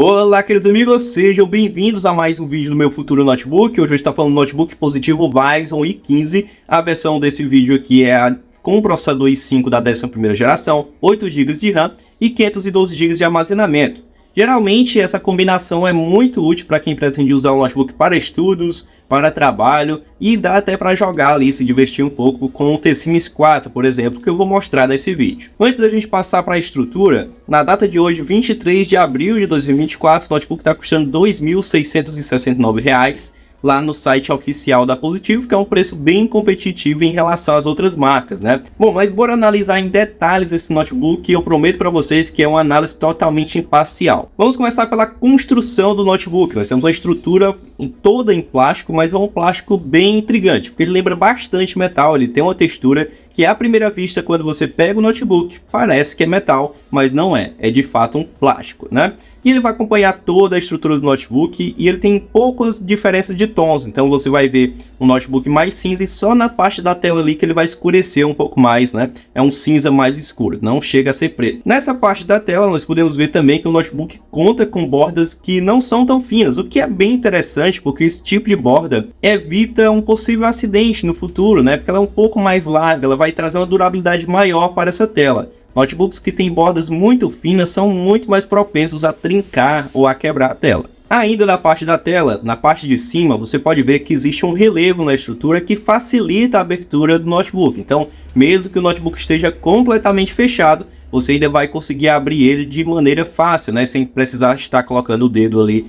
Olá, queridos amigos, sejam bem-vindos a mais um vídeo do meu futuro notebook. Hoje eu estou falando do notebook Positivo Vyson i15. A versão desse vídeo aqui é com o processador i5 da 11ª geração, 8 GB de RAM e 512 GB de armazenamento. Geralmente essa combinação é muito útil para quem pretende usar o notebook para estudos, para trabalho e dá até para jogar ali, se divertir um pouco com o The Sims 4, por exemplo, que eu vou mostrar nesse vídeo. Antes da gente passar para a estrutura, na data de hoje, 23 de abril de 2024, o notebook está custando R$ 2.669 lá no site oficial da Positivo, que é um preço bem competitivo em relação às outras marcas, né? Bom, mas bora analisar em detalhes esse notebook e eu prometo para vocês que é uma análise totalmente imparcial. Vamos começar pela construção do notebook. Nós temos uma estrutura toda em plástico, mas é um plástico bem intrigante, porque ele lembra bastante metal, ele tem uma textura que à primeira vista, quando você pega o notebook, parece que é metal, mas não é, é de fato um plástico, né? E ele vai acompanhar toda a estrutura do notebook e ele tem poucas diferenças de tons, então você vai ver um notebook mais cinza e só na parte da tela ali que ele vai escurecer um pouco mais, né? É um cinza mais escuro, não chega a ser preto. Nessa parte da tela nós podemos ver também que o notebook conta com bordas que não são tão finas, o que é bem interessante porque esse tipo de borda evita um possível acidente no futuro, né? Porque ela é um pouco mais larga, ela vai trazer uma durabilidade maior para essa tela. Notebooks que têm bordas muito finas são muito mais propensos a trincar ou a quebrar a tela. Ainda na parte da tela, na parte de cima, você pode ver que existe um relevo na estrutura que facilita a abertura do notebook. Então, mesmo que o notebook esteja completamente fechado, você ainda vai conseguir abrir ele de maneira fácil, né? Sem precisar estar colocando o dedo ali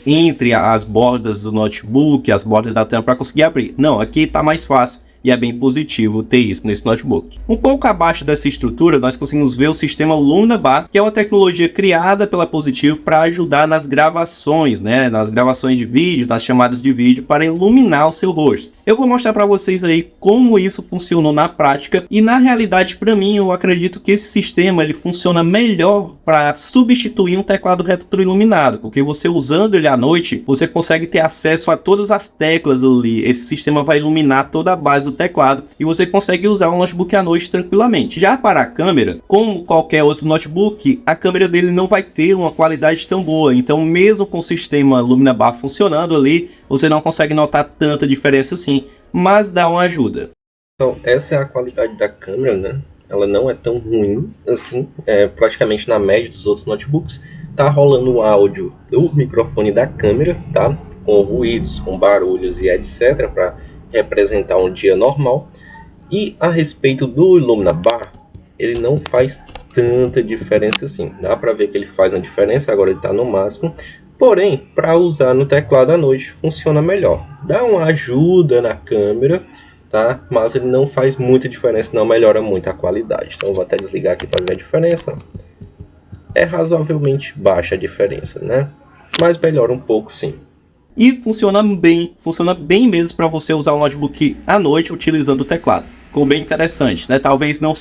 entre as bordas do notebook, as bordas da tela para conseguir abrir. Não, aqui está mais fácil. E é bem positivo ter isso nesse notebook. Um pouco abaixo dessa estrutura, nós conseguimos ver o sistema Lumina Bar, que é uma tecnologia criada pela Positivo para ajudar nas gravações, né? Nas gravações de vídeo, nas chamadas de vídeo, para iluminar o seu rosto. Eu vou mostrar para vocês aí como isso funcionou na prática e na realidade, para mim, eu acredito que esse sistema ele funciona melhor para substituir um teclado retroiluminado, porque você usando ele à noite, você consegue ter acesso a todas as teclas ali. Esse sistema vai iluminar toda a base do teclado e você consegue usar um notebook à noite tranquilamente. Já para a câmera, como qualquer outro notebook, a câmera dele não vai ter uma qualidade tão boa, então mesmo com o sistema Lumina Bar funcionando ali, você não consegue notar tanta diferença assim, mas dá uma ajuda. Então, essa é a qualidade da câmera, né? Ela não é tão ruim assim, praticamente na média dos outros notebooks. Tá rolando o áudio do microfone da câmera, tá? Com ruídos, com barulhos e etc, para representar um dia normal. E a respeito do Lumina Bar, ele não faz tanta diferença assim. Dá para ver que ele faz uma diferença, agora ele está no máximo. Porém, para usar no teclado à noite funciona melhor. Dá uma ajuda na câmera, tá? Mas ele não faz muita diferença, não melhora muito a qualidade. Então eu vou até desligar aqui para ver a diferença. É razoavelmente baixa a diferença, né? Mas melhora um pouco sim. E funciona bem mesmo para você usar o notebook à noite utilizando o teclado. Ficou bem interessante, né? Talvez não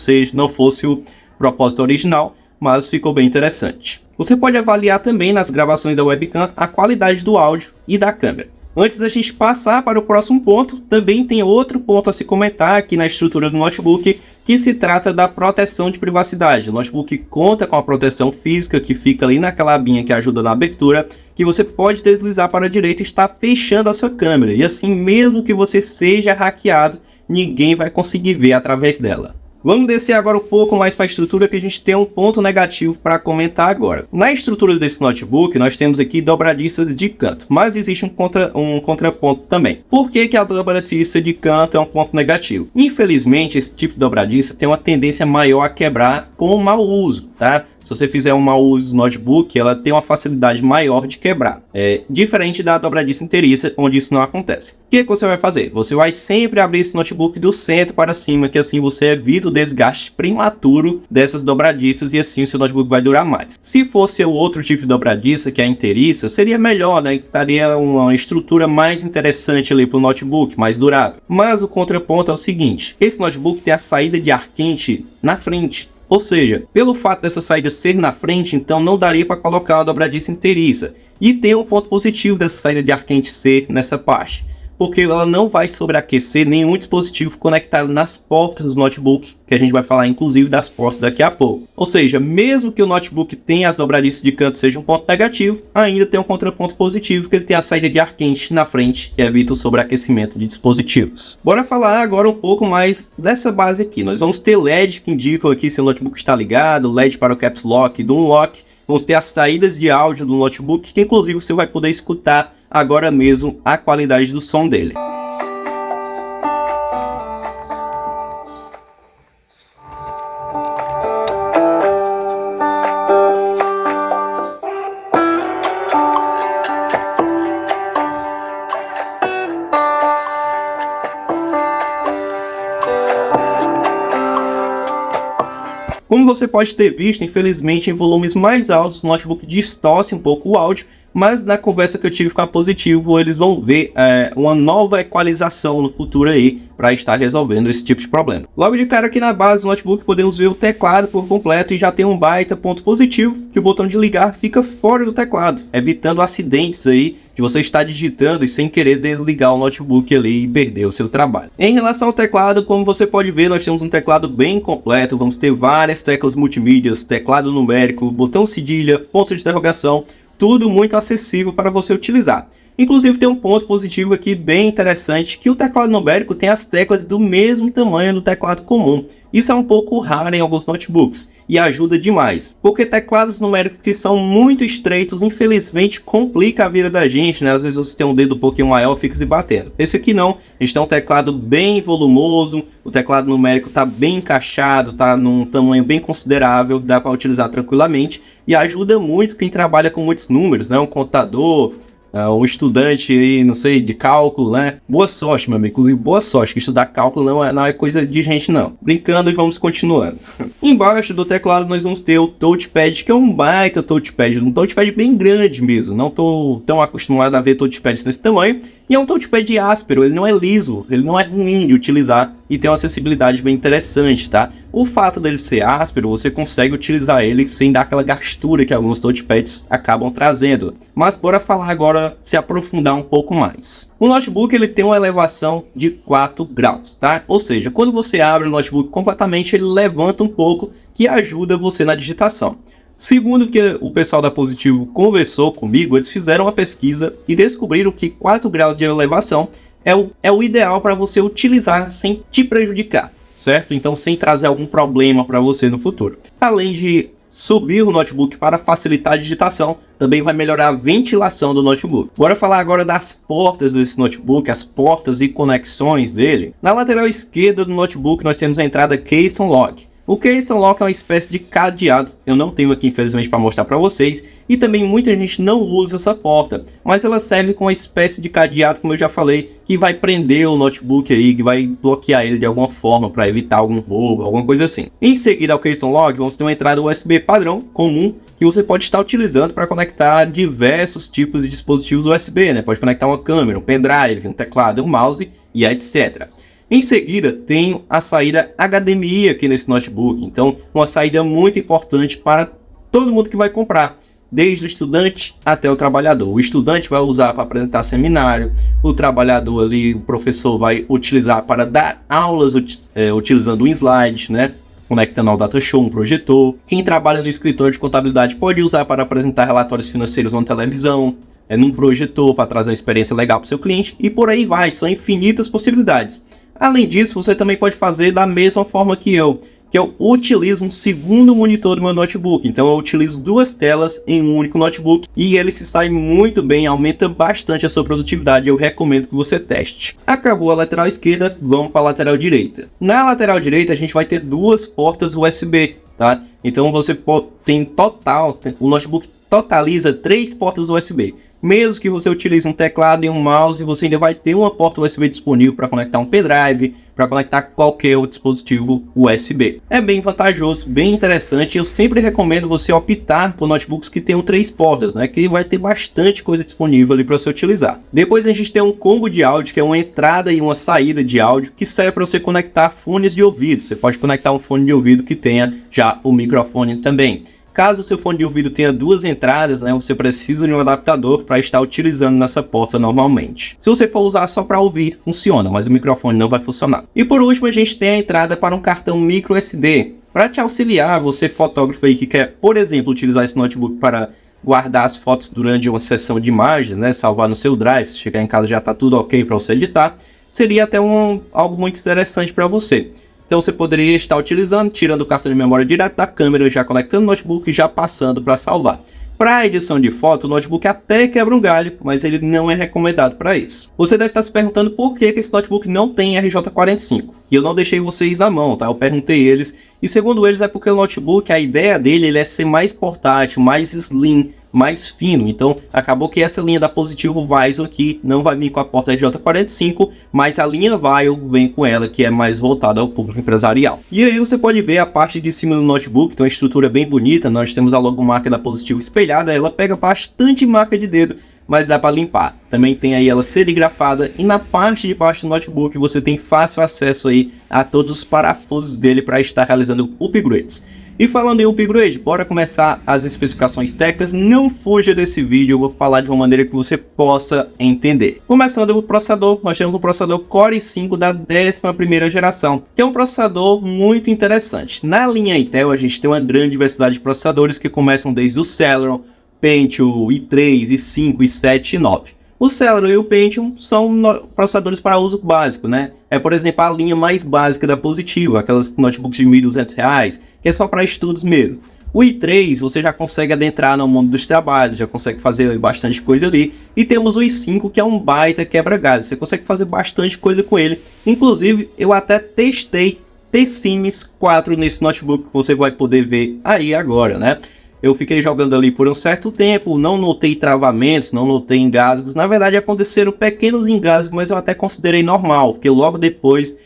fosse o propósito original, mas ficou bem interessante. Você pode avaliar também nas gravações da webcam a qualidade do áudio e da câmera. Antes da gente passar para o próximo ponto, também tem outro ponto a se comentar aqui na estrutura do notebook, que se trata da proteção de privacidade. O notebook conta com a proteção física que fica ali naquela abinha que ajuda na abertura, que você pode deslizar para a direita e estar fechando a sua câmera. E assim, mesmo que você seja hackeado, ninguém vai conseguir ver através dela. Vamos descer agora um pouco mais para a estrutura, que a gente tem um ponto negativo para comentar agora. Na estrutura desse notebook, nós temos aqui dobradiças de canto, mas existe um contraponto também. Por que a dobradiça de canto é um ponto negativo? Infelizmente, esse tipo de dobradiça tem uma tendência maior a quebrar com o mau uso, tá? Se você fizer um mau uso do notebook, ela tem uma facilidade maior de quebrar. Diferente da dobradiça inteiriça, onde isso não acontece. O que você vai fazer? Você vai sempre abrir esse notebook do centro para cima, que assim você evita o desgaste prematuro dessas dobradiças e assim o seu notebook vai durar mais. Se fosse o outro tipo de dobradiça, que é a inteiriça, seria melhor, né? Daria uma estrutura mais interessante ali para o notebook, mais durável. Mas o contraponto é o seguinte: esse notebook tem a saída de ar quente na frente. Ou seja, pelo fato dessa saída ser na frente, então não daria para colocar uma dobradiça inteiriça. E tem um ponto positivo dessa saída de ar quente ser nessa parte. porque ela não vai sobreaquecer nenhum dispositivo conectado nas portas do notebook, que a gente vai falar inclusive das portas daqui a pouco. Ou seja, mesmo que o notebook tenha as dobradiças de canto seja um ponto negativo, ainda tem um contraponto positivo, que ele tem a saída de ar quente na frente, que evita o sobreaquecimento de dispositivos. Bora falar agora um pouco mais dessa base aqui. Nós vamos ter LED que indicam aqui se o notebook está ligado, LED para o Caps Lock e do Unlock. Vamos ter as saídas de áudio do notebook, que inclusive você vai poder escutar agora mesmo a qualidade do som dele. Como você pode ter visto, infelizmente em volumes mais altos o notebook distorce um pouco o áudio, mas na conversa que eu tive com a Positivo, eles vão ver uma nova equalização no futuro aí para estar resolvendo esse tipo de problema. Logo de cara aqui na base do notebook podemos ver o teclado por completo e já tem um baita ponto positivo, que o botão de ligar fica fora do teclado, evitando acidentes aí de você estar digitando e sem querer desligar o notebook ali e perder o seu trabalho. Em relação ao teclado, como você pode ver, nós temos um teclado bem completo, vamos ter várias teclas multimídias, teclado numérico, botão cedilha, ponto de interrogação, tudo muito acessível para você utilizar. Inclusive tem um ponto positivo aqui bem interessante, que o teclado numérico tem as teclas do mesmo tamanho do teclado comum. Isso é um pouco raro em alguns notebooks e ajuda demais, porque teclados numéricos que são muito estreitos, infelizmente, complica a vida da gente, né? Às vezes você tem um dedo um pouquinho maior, fica se batendo. Esse aqui não, a gente tem um teclado bem volumoso, o teclado numérico está bem encaixado, está num tamanho bem considerável, dá para utilizar tranquilamente e ajuda muito quem trabalha com muitos números, né? Um contador, um estudante aí, não sei, de cálculo, né? Boa sorte, meu amigo. Inclusive, boa sorte, que estudar cálculo não é coisa de gente, não. Brincando e vamos continuando. Embaixo do teclado nós vamos ter o touchpad, que é um baita touchpad, um touchpad bem grande mesmo. Não tô tão acostumado a ver touchpads desse tamanho. E é um touchpad áspero, ele não é liso, ele não é ruim de utilizar e tem uma acessibilidade bem interessante, tá? O fato dele ser áspero, você consegue utilizar ele sem dar aquela gastura que alguns touchpads acabam trazendo. Mas bora falar agora, se aprofundar um pouco mais. O notebook ele tem uma elevação de 4 graus, tá? Ou seja, quando você abre o notebook completamente, ele levanta um pouco, que ajuda você na digitação. Segundo que o pessoal da Positivo conversou comigo, eles fizeram uma pesquisa e descobriram que 4 graus de elevação é o ideal para você utilizar sem te prejudicar, certo? Então sem trazer algum problema para você no futuro. Além de subir o notebook para facilitar a digitação, também vai melhorar a ventilação do notebook. Bora falar agora das portas desse notebook, as portas e conexões dele. Na lateral esquerda do notebook nós temos a entrada Keystone Lock. O Keystone Lock é uma espécie de cadeado, eu não tenho aqui infelizmente para mostrar para vocês, e também muita gente não usa essa porta, mas ela serve como uma espécie de cadeado, como eu já falei, que vai prender o notebook aí, que vai bloquear ele de alguma forma para evitar algum roubo, alguma coisa assim. Em seguida ao Keystone Lock, vamos ter uma entrada USB padrão, comum, que você pode estar utilizando para conectar diversos tipos de dispositivos USB, né? Pode conectar uma câmera, um pendrive, um teclado, um mouse e etc. Em seguida, tem a saída HDMI aqui nesse notebook, então uma saída muito importante para todo mundo que vai comprar, desde o estudante até o trabalhador. O estudante vai usar para apresentar seminário, o trabalhador ali, o professor vai utilizar para dar aulas utilizando um slide, né? Conectando ao datashow, um projetor. Quem trabalha no escritório de contabilidade pode usar para apresentar relatórios financeiros numa televisão, num projetor para trazer uma experiência legal para o seu cliente e por aí vai, são infinitas possibilidades. Além disso, você também pode fazer da mesma forma que eu utilizo um segundo monitor do meu notebook. Então eu utilizo duas telas em um único notebook e ele se sai muito bem, aumenta bastante a sua produtividade. Eu recomendo que você teste. Acabou a lateral esquerda, vamos para a lateral direita. Na lateral direita a gente vai ter duas portas USB, tá? Então você tem total, o notebook totaliza 3 portas USB. Mesmo que você utilize um teclado e um mouse, você ainda vai ter uma porta USB disponível para conectar um pendrive, para conectar qualquer outro dispositivo USB. É bem vantajoso, bem interessante. Eu sempre recomendo você optar por notebooks que tenham 3 portas, né? Que vai ter bastante coisa disponível ali para você utilizar. Depois a gente tem um combo de áudio, que é uma entrada e uma saída de áudio, que serve para você conectar fones de ouvido. Você pode conectar um fone de ouvido que tenha já o microfone também. Caso o seu fone de ouvido tenha duas entradas, né, você precisa de um adaptador para estar utilizando nessa porta normalmente. Se você for usar só para ouvir, funciona, mas o microfone não vai funcionar. E por último, a gente tem a entrada para um cartão micro SD. Para te auxiliar, você fotógrafo aí que quer, por exemplo, utilizar esse notebook para guardar as fotos durante uma sessão de imagens, né, salvar no seu drive, se chegar em casa já está tudo ok para você editar, seria até algo muito interessante para você. Então você poderia estar utilizando, tirando o cartão de memória direto da câmera, já conectando o notebook e já passando para salvar. Para edição de foto, o notebook até quebra um galho, mas ele não é recomendado para isso. Você deve estar se perguntando por que esse notebook não tem RJ45. E eu não deixei vocês na mão, tá? Eu perguntei eles, e segundo eles é porque o notebook, a ideia dele é ser mais portátil, mais slim, mais fino. Então acabou que essa linha da Positivo Vyson aqui não vai vir com a porta RJ45, mas a linha Vaio vem com ela, que é mais voltada ao público empresarial. E aí você pode ver a parte de cima do notebook, tem uma estrutura bem bonita. Nós temos a logomarca da Positivo espelhada, ela pega bastante marca de dedo, mas dá para limpar. Também tem aí ela serigrafada, e na parte de baixo do notebook você tem fácil acesso aí a todos os parafusos dele para estar realizando upgrades. E falando em upgrade, bora começar as especificações técnicas. Não fuja desse vídeo, eu vou falar de uma maneira que você possa entender. Começando o processador, nós temos um processador Core i5 da 11ª geração, que é um processador muito interessante. Na linha Intel a gente tem uma grande diversidade de processadores que começam desde o Celeron, Pentium, i3, i5, i7 e 9. O Celeron e o Pentium são processadores para uso básico, né? É, por exemplo, a linha mais básica da Positivo, aquelas notebooks de R$1.200, que é só para estudos mesmo. O i3 você já consegue adentrar no mundo dos trabalhos, já consegue fazer bastante coisa ali. E temos o i5, que é um baita quebra-galho, você consegue fazer bastante coisa com ele. Inclusive, eu até testei T-Sims 4 nesse notebook, que você vai poder ver aí agora, né? Eu fiquei jogando ali por um certo tempo, não notei travamentos, não notei engasgos. Na verdade aconteceram pequenos engasgos, mas eu até considerei normal, porque logo depois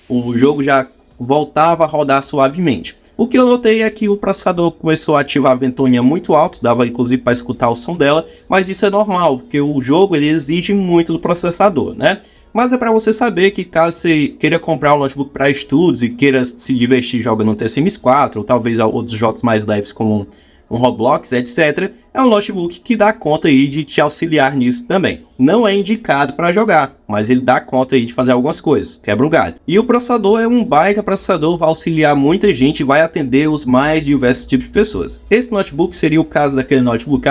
o jogo já voltava a rodar suavemente. O que eu notei é que o processador começou a ativar a ventoinha muito alto, dava inclusive para escutar o som dela, mas isso é normal, porque o jogo ele exige muito do processador, né? Mas é para você saber que caso você queira comprar um notebook para estudos e queira se divertir jogando no T-Sims 4, ou talvez outros jogos mais leves como um Roblox, etc., é um notebook que dá conta aí de te auxiliar nisso também. Não é indicado para jogar, mas ele dá conta aí de fazer algumas coisas, quebra um galho. E o processador é um baita processador, vai auxiliar muita gente e vai atender os mais diversos tipos de pessoas. Esse notebook seria o caso daquele notebook...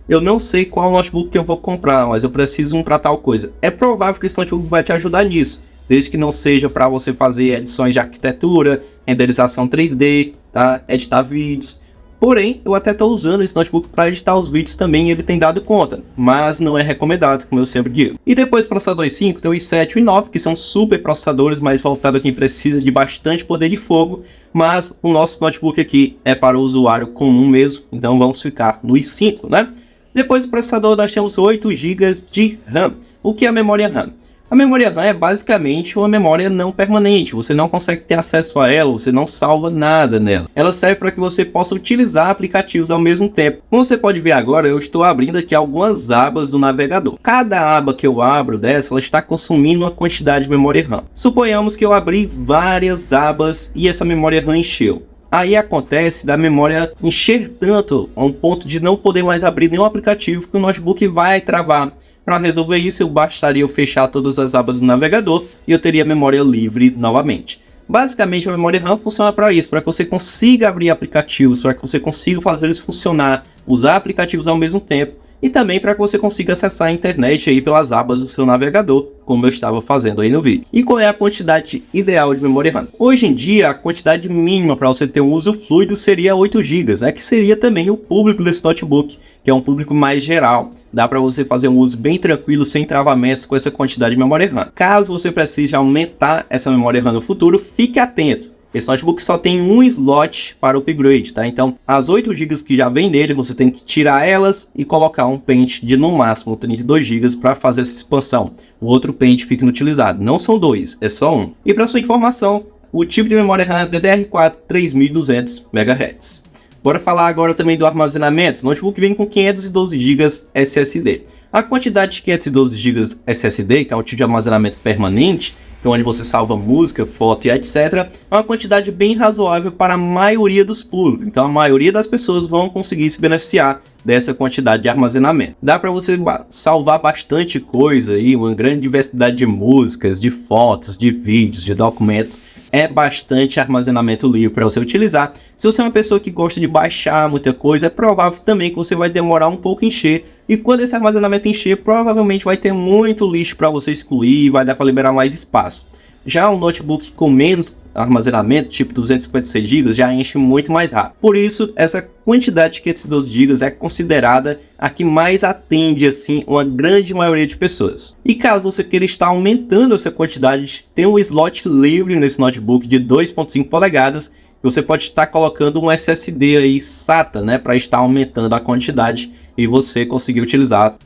Eu não sei qual notebook que eu vou comprar, mas eu preciso um para tal coisa. É provável que esse notebook vai te ajudar nisso, desde que não seja para você fazer edições de arquitetura, renderização 3D, tá? Editar vídeos. Porém, eu até estou usando esse notebook para editar os vídeos também e ele tem dado conta, mas não é recomendado, como eu sempre digo. E depois do processador i5, tem o i7 e o i9, que são super processadores, mais voltados a quem precisa de bastante poder de fogo, mas o nosso notebook aqui é para o usuário comum mesmo, então vamos ficar no i5, né? Depois do processador nós temos 8 GB de RAM. O que é a memória RAM? A memória RAM é basicamente uma memória não permanente, você não consegue ter acesso a ela, você não salva nada nela. Ela serve para que você possa utilizar aplicativos ao mesmo tempo. Como você pode ver agora, eu estou abrindo aqui algumas abas do navegador. Cada aba que eu abro dessa, ela está consumindo uma quantidade de memória RAM. Suponhamos que eu abri várias abas e essa memória RAM encheu. Aí acontece da memória encher tanto a um ponto de não poder mais abrir nenhum aplicativo, que o notebook vai travar. Para resolver isso, bastaria eu fechar todas as abas do navegador e eu teria memória livre novamente. Basicamente, a memória RAM funciona para isso, para que você consiga abrir aplicativos, para que você consiga fazer eles funcionar, usar aplicativos ao mesmo tempo, e também para que você consiga acessar a internet aí pelas abas do seu navegador, como eu estava fazendo aí no vídeo. E qual é a quantidade ideal de memória RAM? Hoje em dia, a quantidade mínima para você ter um uso fluido seria 8 GB, né? Que seria também o público desse notebook, que é um público mais geral. Dá para você fazer um uso bem tranquilo, sem travamentos, com essa quantidade de memória RAM. Caso você precise aumentar essa memória RAM no futuro, fique atento. Esse notebook só tem um slot para o upgrade, tá? Então, as 8 GB que já vem nele, você tem que tirar elas e colocar um pente de no máximo 32 GB para fazer essa expansão. O outro pente fica inutilizado. Não são dois, é só um. E para sua informação, o tipo de memória RAM é DDR4 3200 MHz. Bora falar agora também do armazenamento. O notebook vem com 512 GB SSD. A quantidade de 512 GB SSD, que é um tipo de armazenamento permanente, que é onde você salva música, foto e etc., é uma quantidade bem razoável para a maioria dos públicos. Então a maioria das pessoas vão conseguir se beneficiar dessa quantidade de armazenamento. Dá para você salvar bastante coisa aí, uma grande diversidade de músicas, de fotos, de vídeos, de documentos. É bastante armazenamento livre para você utilizar. Se você é uma pessoa que gosta de baixar muita coisa, é provável também que você vai demorar um pouco em encher. E quando esse armazenamento encher, provavelmente vai ter muito lixo para você excluir e vai dar para liberar mais espaço. Já um notebook com menos armazenamento, tipo 256 GB, já enche muito mais rápido. Por isso, essa quantidade de 512 GB é considerada a que mais atende assim uma grande maioria de pessoas. E caso você queira estar aumentando essa quantidade, tem um slot livre nesse notebook de 2.5 polegadas. Você pode estar colocando um SSD aí SATA, né, para estar aumentando a quantidade e você conseguir utilizar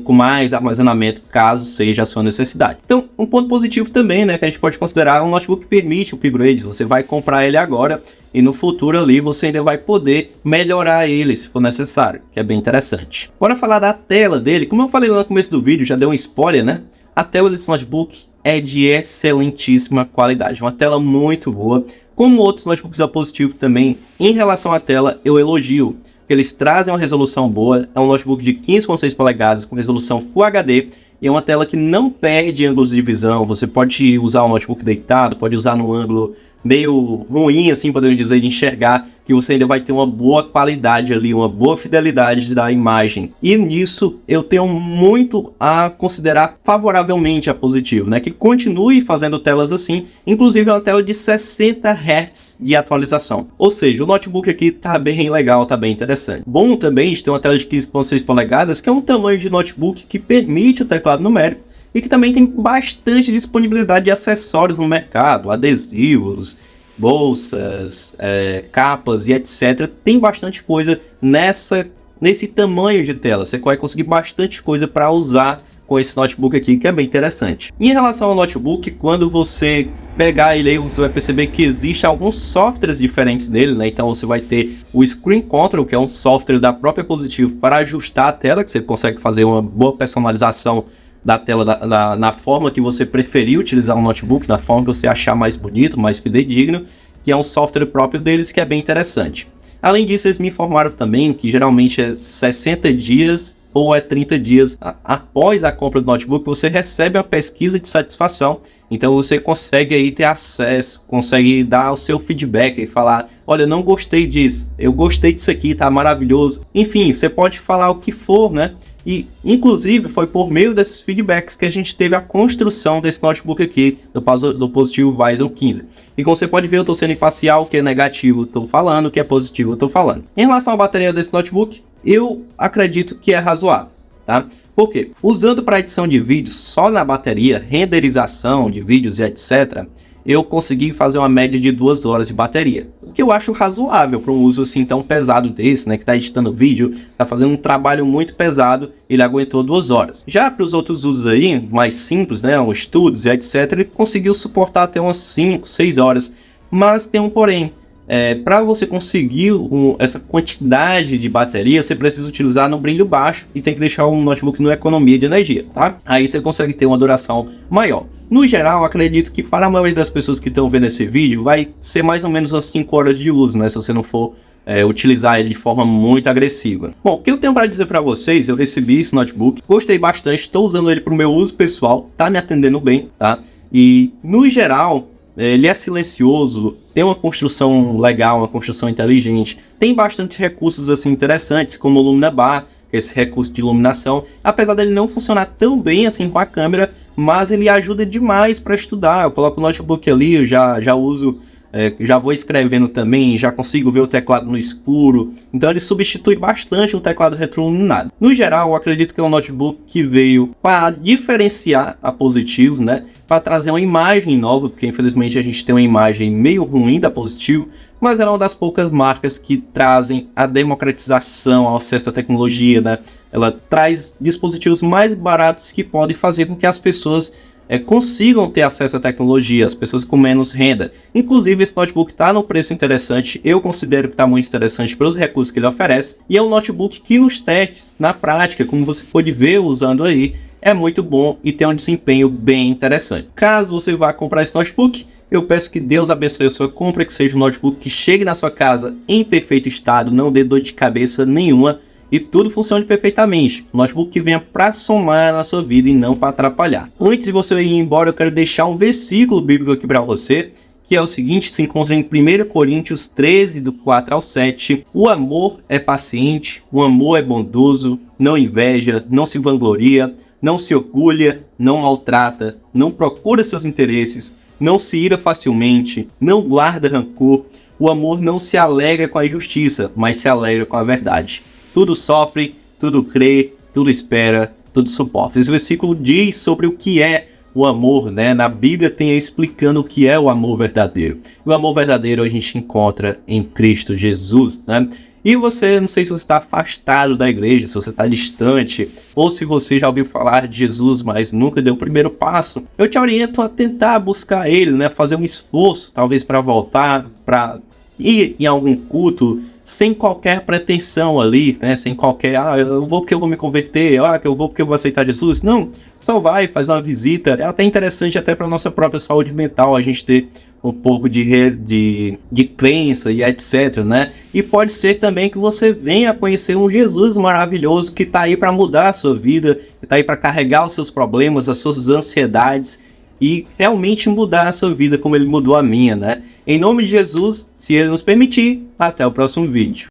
com mais armazenamento, caso seja a sua necessidade. Então, um ponto positivo também, né, que a gente pode considerar, um notebook que permite o upgrade. Você vai comprar ele agora e no futuro ali você ainda vai poder melhorar ele se for necessário, que é bem interessante. Bora falar da tela dele. Como eu falei lá no começo do vídeo, já deu um spoiler, né? A tela desse notebook é de excelentíssima qualidade, uma tela muito boa. Como outros notebooks da Positivo também, em relação à tela, eu elogio. Eles trazem uma resolução boa, é um notebook de 15.6 polegadas com resolução Full HD e é uma tela que não perde ângulos de visão. Você pode usar o notebook deitado, pode usar no ângulo meio ruim, assim, podemos dizer, de enxergar, que você ainda vai ter uma boa qualidade ali, uma boa fidelidade da imagem. E nisso eu tenho muito a considerar favoravelmente a Positivo, né? Que continue fazendo telas assim, inclusive é uma tela de 60 Hz de atualização. Ou seja, o notebook aqui tá bem legal, tá bem interessante. Bom também de ter uma tela de 15.6 polegadas, que é um tamanho de notebook que permite o teclado numérico, e que também tem bastante disponibilidade de acessórios no mercado, adesivos, bolsas, capas e etc. Tem bastante coisa nesse tamanho de tela. Você vai conseguir bastante coisa para usar com esse notebook aqui, que é bem interessante. Em relação ao notebook, quando você pegar ele aí, você vai perceber que existe alguns softwares diferentes nele, né? Então você vai ter o Screen Control, que é um software da própria Positivo para ajustar a tela, que você consegue fazer uma boa personalização da tela na forma que você preferir utilizar um notebook, na forma que você achar mais bonito, mais fidedigno, que é um software próprio deles que é bem interessante. Além disso, eles me informaram também que geralmente é 60 dias ou é 30 dias após a compra do notebook, você recebe uma pesquisa de satisfação. Então você consegue aí ter acesso, consegue dar o seu feedback e falar: olha, não gostei disso, eu gostei disso aqui, tá maravilhoso. Enfim, você pode falar o que for, né? E inclusive foi por meio desses feedbacks que a gente teve a construção desse notebook aqui, do Positivo Vyson 15. E como você pode ver, eu estou sendo imparcial, o que é negativo estou falando, o que é positivo eu estou falando. Em relação à bateria desse notebook, eu acredito que é razoável, tá? Por quê? Usando para edição de vídeos só na bateria, renderização de vídeos e etc., eu consegui fazer uma média de 2 horas de bateria, o que eu acho razoável para um uso assim tão pesado desse, né, que está editando vídeo, está fazendo um trabalho muito pesado, ele aguentou 2 horas. Já para os outros usos aí, mais simples, né, estudos e etc., ele conseguiu suportar até umas 5, 6 horas, mas tem um porém. Para você conseguir essa quantidade de bateria, você precisa utilizar no brilho baixo e tem que deixar o notebook na economia de energia, tá? Aí você consegue ter uma duração maior. No geral, acredito que para a maioria das pessoas que estão vendo esse vídeo, vai ser mais ou menos umas 5 horas de uso, né? Se você não for utilizar ele de forma muito agressiva. Bom, o que eu tenho para dizer para vocês, eu recebi esse notebook, gostei bastante, estou usando ele para o meu uso pessoal, tá me atendendo bem, tá? E no geral, ele é silencioso, tem uma construção legal, uma construção inteligente, tem bastante recursos assim interessantes, como o Lumina Bar, que é esse recurso de iluminação, apesar dele não funcionar tão bem assim com a câmera, mas ele ajuda demais para estudar. Eu coloco o notebook ali, eu já uso, já vou escrevendo também, já consigo ver o teclado no escuro, então ele substitui bastante um teclado retroiluminado. No geral, eu acredito que é um notebook que veio para diferenciar a Positivo, né? Para trazer uma imagem nova, porque infelizmente a gente tem uma imagem meio ruim da Positivo, mas ela é uma das poucas marcas que trazem a democratização ao acesso à tecnologia, né? Ela traz dispositivos mais baratos que podem fazer com que as pessoas consigam ter acesso à tecnologia, as pessoas com menos renda. Inclusive, esse notebook está no preço interessante, eu considero que está muito interessante pelos recursos que ele oferece, e é um notebook que nos testes, na prática, como você pode ver usando aí, é muito bom e tem um desempenho bem interessante. Caso você vá comprar esse notebook, eu peço que Deus abençoe a sua compra, que seja um notebook que chegue na sua casa em perfeito estado, não dê dor de cabeça nenhuma e tudo funcione perfeitamente. Um notebook que venha para somar na sua vida e não para atrapalhar. Antes de você ir embora, eu quero deixar um versículo bíblico aqui para você, que é o seguinte, se encontra em 1 Coríntios 13, do 4 ao 7. O amor é paciente, o amor é bondoso, não inveja, não se vangloria, não se orgulha, não maltrata, não procura seus interesses, não se ira facilmente, não guarda rancor. O amor não se alegra com a injustiça, mas se alegra com a verdade. Tudo sofre, tudo crê, tudo espera, tudo suporta. Esse versículo diz sobre o que é o amor, né? Na Bíblia tem explicando o que é o amor verdadeiro. O amor verdadeiro a gente encontra em Cristo Jesus, né? E você, não sei se você está afastado da igreja, se você está distante, ou se você já ouviu falar de Jesus, mas nunca deu o primeiro passo, eu te oriento a tentar buscar ele, né? Fazer um esforço, talvez para voltar, para ir em algum culto, sem qualquer pretensão ali, né? Sem qualquer, eu vou porque eu vou me converter, que eu vou porque eu vou aceitar Jesus. Não, só vai, faz uma visita. É até interessante até para nossa própria saúde mental a gente ter um pouco de crença e etc, né? E pode ser também que você venha conhecer um Jesus maravilhoso que está aí para mudar a sua vida, que está aí para carregar os seus problemas, as suas ansiedades e realmente mudar a sua vida como ele mudou a minha, né? Em nome de Jesus, se ele nos permitir, até o próximo vídeo.